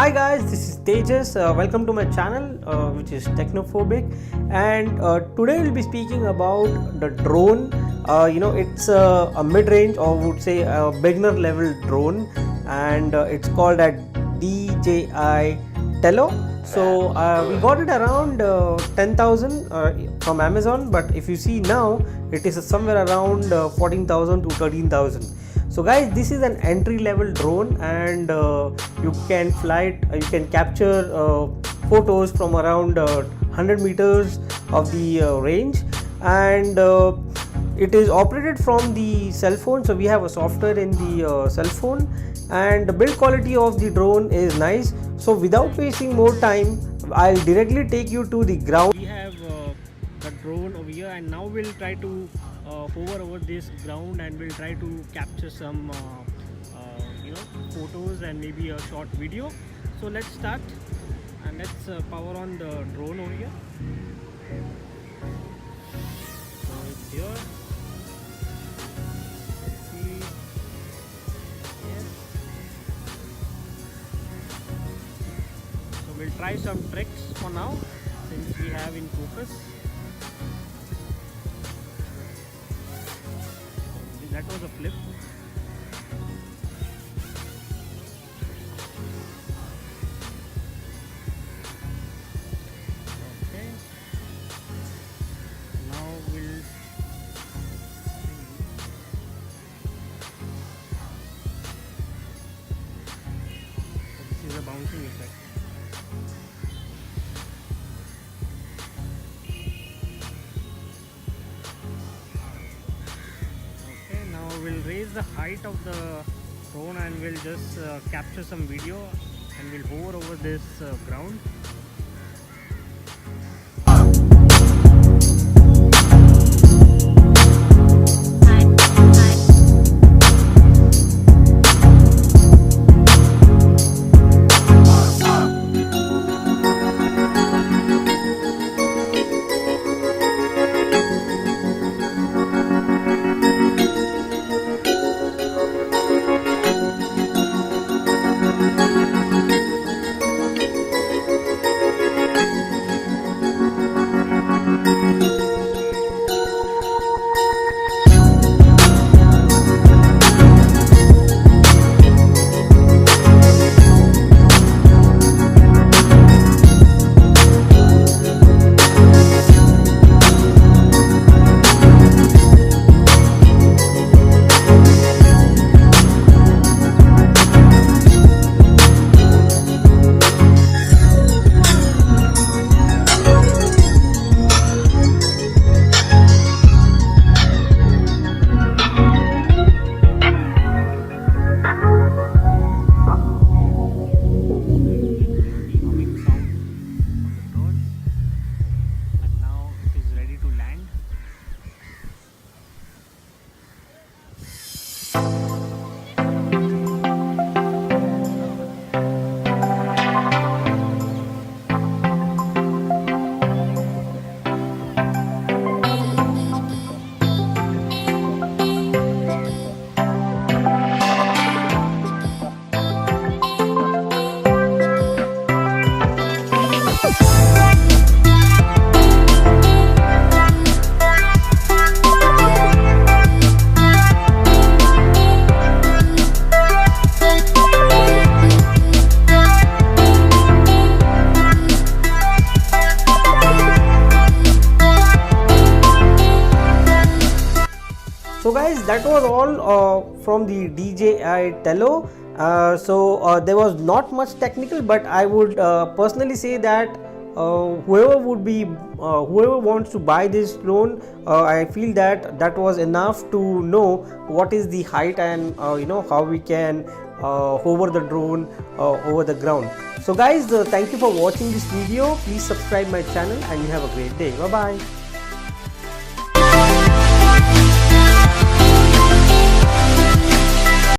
Hi guys, this is Tejas. Welcome to my channel, which is Technophobic, and today we'll be speaking about the drone. It's a mid-range, or would say a beginner level drone, and it's called at DJI Tello. So we got it around 10,000 from Amazon, but if you see now, it is somewhere around 14,000 to 13,000. So guys, this is an entry level drone, and you can fly it, you can capture photos from around 100 meters of the range, and it is operated from the cell phone. So we have a software in the cell phone, and the build quality of the drone is nice. So without wasting more time, I'll directly take you to the ground. We have the drone over here, and now we'll try to hover over this ground, and we'll try to capture some photos and maybe a short video. So let's start, and let's power on the drone over here. So it's here. Let's see. Yes. So we'll try some tricks for now, since we have in focus. That was a flip. Okay. Now we'll see. So this is a bouncing effect. We'll raise the height of the drone, and we'll just capture some video, and we'll hover over this ground. So guys, that was all from the DJI Tello. There was not much technical, but I would personally say that whoever wants to buy this drone, I feel that was enough to know what is the height, and how we can hover the drone over the ground. So guys, thank you for watching this video. Please subscribe my channel, and you have a great day. Bye bye.